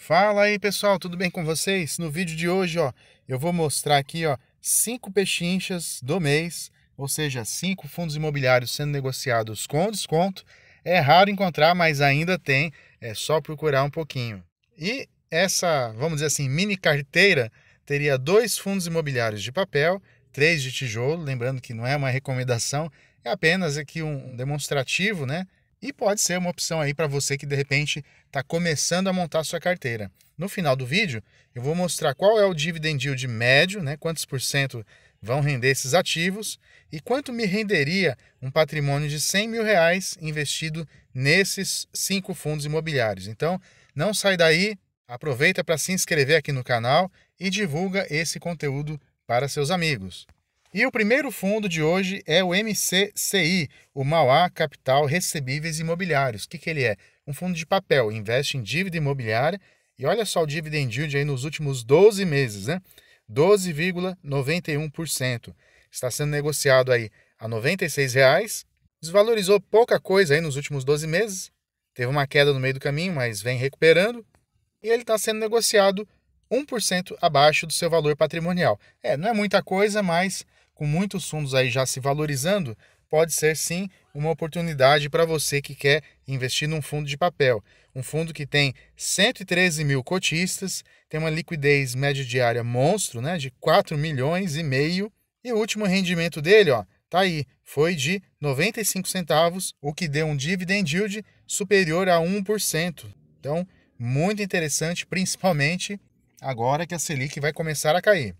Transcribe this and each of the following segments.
Fala aí, pessoal, tudo bem com vocês? No vídeo de hoje, eu vou mostrar aqui, 5 pechinchas do mês, ou seja, 5 fundos imobiliários sendo negociados com desconto. É raro encontrar, mas ainda tem, é só procurar um pouquinho. E essa, vamos dizer assim, mini carteira teria 2 fundos imobiliários de papel, 3 de tijolo, lembrando que não é uma recomendação, é apenas aqui um demonstrativo, né? E pode ser uma opção aí para você que de repente está começando a montar sua carteira. No final do vídeo, eu vou mostrar qual é o dividend yield médio, né? Quantos por cento vão render esses ativos e quanto me renderia um patrimônio de R$ 100.000 investido nesses 5 fundos imobiliários. Então, não sai daí, aproveita para se inscrever aqui no canal e divulga esse conteúdo para seus amigos. E o primeiro fundo de hoje é o MCCI, o Mauá Capital Recebíveis Imobiliários. O que ele é? Um fundo de papel, investe em dívida imobiliária e olha só o dividend yield aí nos últimos 12 meses, né? 12,91%. Está sendo negociado aí a R$ 96. Desvalorizou pouca coisa aí nos últimos 12 meses. Teve uma queda no meio do caminho, mas vem recuperando. E ele está sendo negociado 1% abaixo do seu valor patrimonial. Não é muita coisa, mas com muitos fundos aí já se valorizando, pode ser sim uma oportunidade para você que quer investir num fundo de papel. Um fundo que tem 113 mil cotistas, tem uma liquidez média diária monstro, né, de 4,5 milhões, e o último rendimento dele, tá aí, foi de 95 centavos, o que deu um dividend yield superior a 1%. Então, muito interessante, principalmente agora que a Selic vai começar a cair.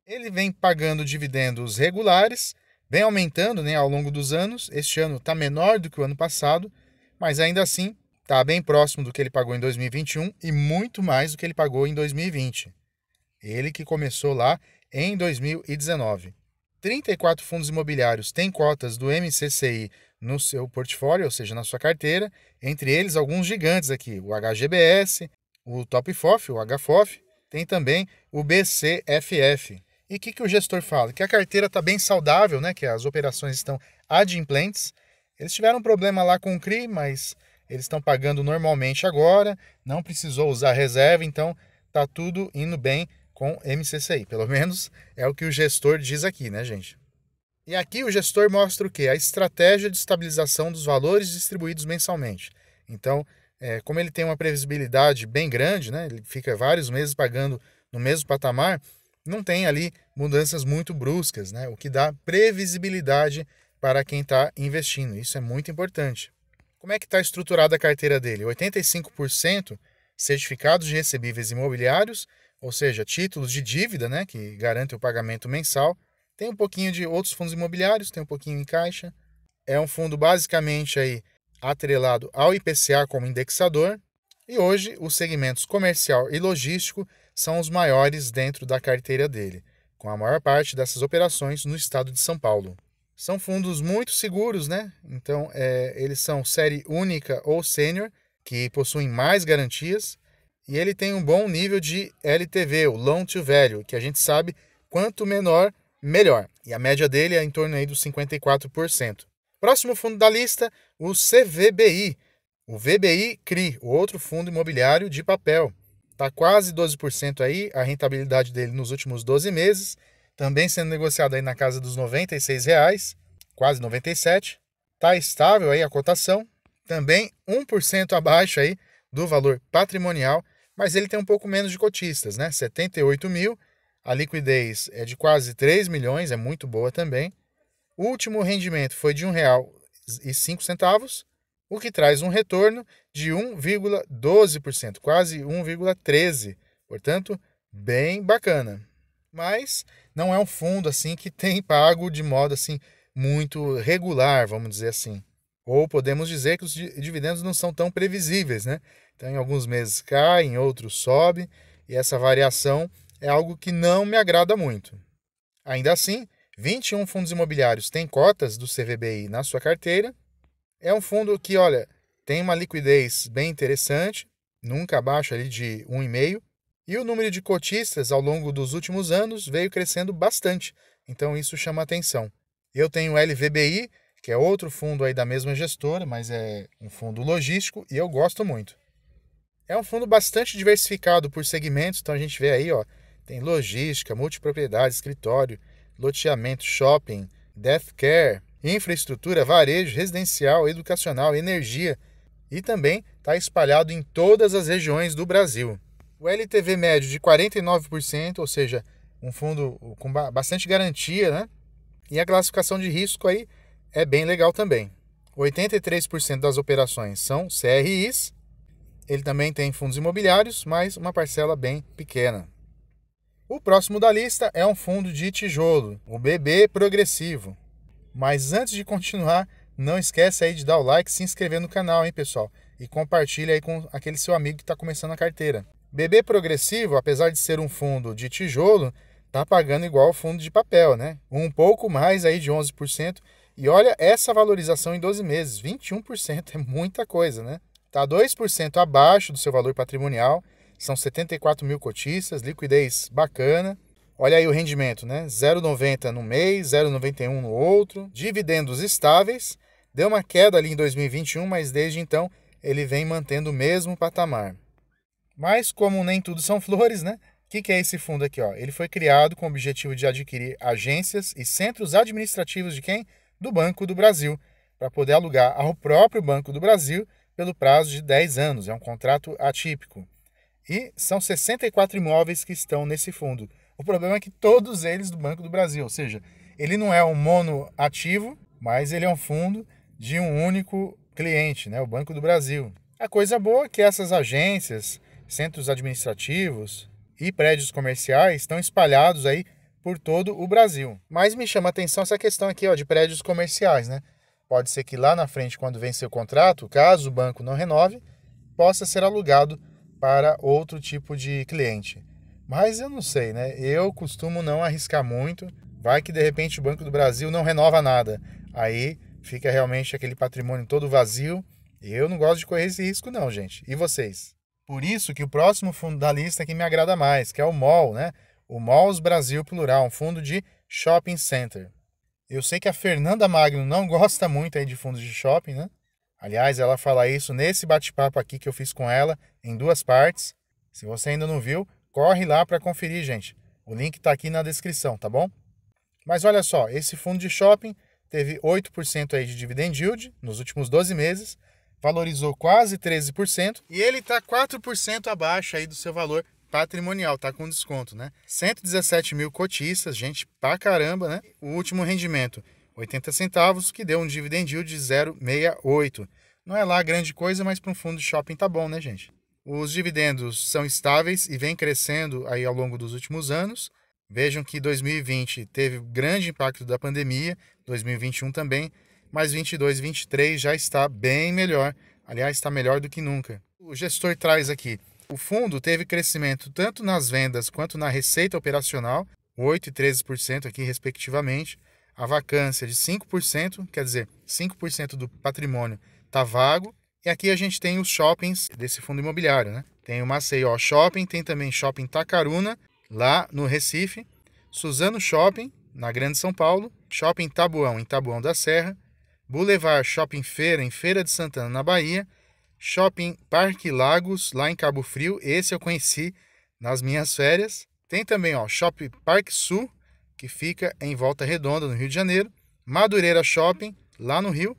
Ele vem pagando dividendos regulares, vem aumentando, né, ao longo dos anos. Este ano está menor do que o ano passado, mas ainda assim está bem próximo do que ele pagou em 2021 e muito mais do que ele pagou em 2020. Ele que começou lá em 2019. 34 fundos imobiliários têm cotas do MCCI no seu portfólio, ou seja, na sua carteira, entre eles alguns gigantes aqui, o HGBS, o TopFof, o HFOF, tem também o BCFF. E o que o gestor fala? Que a carteira está bem saudável, né? Que as operações estão adimplentes. Eles tiveram um problema lá com o CRI, mas eles estão pagando normalmente agora, não precisou usar reserva, então está tudo indo bem com MCCI. Pelo menos é o que o gestor diz aqui, né, gente? E aqui o gestor mostra o quê? A estratégia de estabilização dos valores distribuídos mensalmente. Então, como ele tem uma previsibilidade bem grande, né? Ele fica vários meses pagando no mesmo patamar, não tem ali mudanças muito bruscas, né? O que dá previsibilidade para quem está investindo. Isso é muito importante. Como é que está estruturada a carteira dele? 85% certificados de recebíveis imobiliários, ou seja, títulos de dívida, né, que garantem o pagamento mensal. Tem um pouquinho de outros fundos imobiliários, tem um pouquinho em caixa. É um fundo basicamente aí atrelado ao IPCA como indexador. E hoje os segmentos comercial e logístico são os maiores dentro da carteira dele, com a maior parte dessas operações no estado de São Paulo. São fundos muito seguros, né? Então, eles são série única ou sênior, que possuem mais garantias, e ele tem um bom nível de LTV, o Loan to Value, que a gente sabe quanto menor, melhor. E a média dele é em torno aí dos 54%. Próximo fundo da lista, o CVBI, o VBI CRI, o outro fundo imobiliário de papel. Está quase 12% aí, a rentabilidade dele nos últimos 12 meses, também sendo negociado aí na casa dos R$ 96, quase 97. Está estável aí a cotação, também 1% abaixo aí do valor patrimonial, mas ele tem um pouco menos de cotistas, né? 78 mil, a liquidez é de quase 3 milhões, é muito boa também. O último rendimento foi de R$ 1,05, o que traz um retorno de 1,12%, quase 1,13%. Portanto, bem bacana. Mas não é um fundo assim que tem pago de modo assim muito regular, vamos dizer assim. Ou podemos dizer que os dividendos não são tão previsíveis, né? Então, em alguns meses cai, em outros sobe, e essa variação é algo que não me agrada muito. Ainda assim, 21 fundos imobiliários têm cotas do CVBI na sua carteira. É um fundo que, olha, tem uma liquidez bem interessante, nunca abaixo ali de 1,5, e o número de cotistas ao longo dos últimos anos veio crescendo bastante, então isso chama atenção. Eu tenho o LVBI, que é outro fundo aí da mesma gestora, mas é um fundo logístico e eu gosto muito. É um fundo bastante diversificado por segmentos, então a gente vê aí, ó, tem logística, multipropriedade, escritório, loteamento, shopping, deathcare, infraestrutura, varejo, residencial, educacional, energia e também está espalhado em todas as regiões do Brasil. O LTV médio de 49%, ou seja, um fundo com bastante garantia, né? E a classificação de risco aí é bem legal também. 83% das operações são CRIs. Ele também tem fundos imobiliários, mas uma parcela bem pequena. O próximo da lista é um fundo de tijolo, o BB Progressivo. Mas antes de continuar, não esquece aí de dar o like, se inscrever no canal, hein, pessoal? E compartilha aí com aquele seu amigo que está começando a carteira. BB Progressivo, apesar de ser um fundo de tijolo, está pagando igual ao fundo de papel, né? Um pouco mais aí de 11%. E olha essa valorização em 12 meses, 21%, é muita coisa, né? Está 2% abaixo do seu valor patrimonial, são 74 mil cotistas, liquidez bacana. Olha aí o rendimento, né? 0,90 no mês, 0,91 no outro, dividendos estáveis. Deu uma queda ali em 2021, mas desde então ele vem mantendo o mesmo patamar. Mas como nem tudo são flores, né? O que é esse fundo aqui? Ó? Ele foi criado com o objetivo de adquirir agências e centros administrativos de quem? Do Banco do Brasil, para poder alugar ao próprio Banco do Brasil pelo prazo de 10 anos. É um contrato atípico. E são 64 imóveis que estão nesse fundo. O problema é que todos eles do Banco do Brasil, ou seja, ele não é um monoativo, mas ele é um fundo de um único cliente, né? O Banco do Brasil. A coisa boa é que essas agências, centros administrativos e prédios comerciais estão espalhados aí por todo o Brasil. Mas me chama a atenção essa questão aqui, ó, de prédios comerciais, né? Pode ser que lá na frente, quando vencer o contrato, caso o banco não renove, possa ser alugado para outro tipo de cliente. Mas eu não sei, né? Eu costumo não arriscar muito. Vai que de repente o Banco do Brasil não renova nada. Aí fica realmente aquele patrimônio todo vazio. Eu não gosto de correr esse risco não, gente. E vocês? Por isso que o próximo fundo da lista aqui me agrada mais, que é o MOL, né? O Malls Brasil Plural, um fundo de shopping center. Eu sei que a Fernanda Magno não gosta muito aí de fundos de shopping, né? Aliás, ela fala isso nesse bate-papo aqui que eu fiz com ela, em 2 partes. Se você ainda não viu, corre lá para conferir, gente. O link está aqui na descrição, tá bom? Mas olha só, esse fundo de shopping teve 8% aí de dividend yield nos últimos 12 meses, valorizou quase 13% e ele está 4% abaixo aí do seu valor patrimonial, tá com desconto, né? 117 mil cotistas, gente, pra caramba, né? O último rendimento, 80 centavos, que deu um dividend yield de 0,68. Não é lá grande coisa, mas para um fundo de shopping tá bom, né, gente? Os dividendos são estáveis e vem crescendo aí ao longo dos últimos anos. Vejam que 2020 teve grande impacto da pandemia, 2021 também, mas 22 e 23 já está bem melhor. Aliás, está melhor do que nunca. O gestor traz aqui: o fundo teve crescimento tanto nas vendas quanto na receita operacional, 8% e 13% aqui respectivamente. A vacância de 5%, quer dizer, 5% do patrimônio está vago. E aqui a gente tem os shoppings desse fundo imobiliário, né? Tem o Maceió Shopping, tem também Shopping Tacaruna, lá no Recife, Suzano Shopping, na Grande São Paulo, Shopping Tabuão, em Tabuão da Serra, Boulevard Shopping Feira, em Feira de Santana, na Bahia, Shopping Parque Lagos, lá em Cabo Frio, esse eu conheci nas minhas férias. Tem também, ó, Shopping Parque Sul, que fica em Volta Redonda, no Rio de Janeiro, Madureira Shopping, lá no Rio,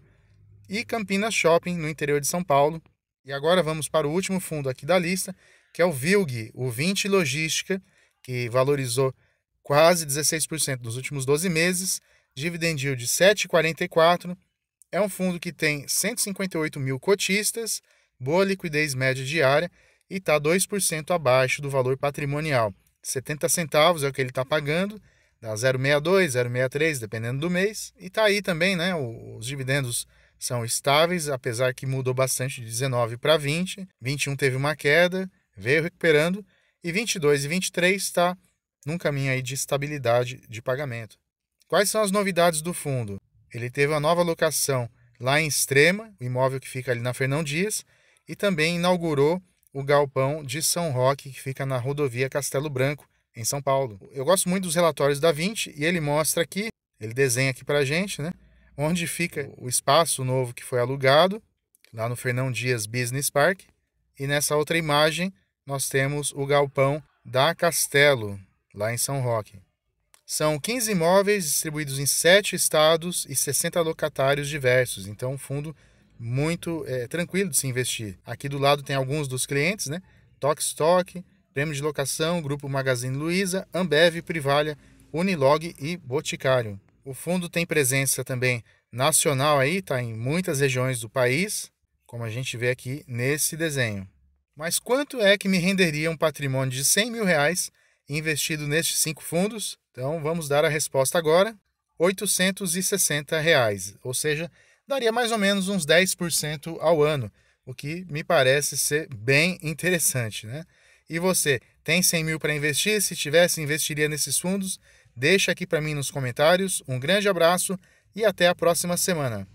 e Campinas Shopping, no interior de São Paulo. E agora vamos para o último fundo aqui da lista, que é o VILG, o 20 Logística, que valorizou quase 16% nos últimos 12 meses, dividend yield de 7,44%. É um fundo que tem 158 mil cotistas, boa liquidez média diária e está 2% abaixo do valor patrimonial. 70 centavos é o que ele está pagando, dá 0,62, 0,63, dependendo do mês. E está aí também, né? Os dividendos são estáveis, apesar que mudou bastante de 19 para 20. 21 teve uma queda, veio recuperando. E 22 e 23 está num caminho aí de estabilidade de pagamento. Quais são as novidades do fundo? Ele teve uma nova locação lá em Extrema, o imóvel que fica ali na Fernão Dias, e também inaugurou o galpão de São Roque, que fica na rodovia Castelo Branco, em São Paulo. Eu gosto muito dos relatórios da Vinci e ele mostra aqui, ele desenha aqui pra gente, né, onde fica o espaço novo que foi alugado, lá no Fernão Dias Business Park, E nessa outra imagem, nós temos o galpão da Castelo, lá em São Roque. São 15 imóveis distribuídos em 7 estados e 60 locatários diversos. Então, um fundo muito tranquilo de se investir. Aqui do lado tem alguns dos clientes, né? Tok Stock, Prêmio de Locação, Grupo Magazine Luiza, Ambev, Privalha, Unilog e Boticário. O fundo tem presença também nacional aí, está em muitas regiões do país, como a gente vê aqui nesse desenho. Mas quanto é que me renderia um patrimônio de R$100 mil investido nestes 5 fundos? Então vamos dar a resposta agora. R$860, ou seja, daria mais ou menos uns 10% ao ano, o que me parece ser bem interessante, né? E você, tem 100 mil para investir? Se tivesse, investiria nesses fundos? Deixa aqui para mim nos comentários. Um grande abraço e até a próxima semana.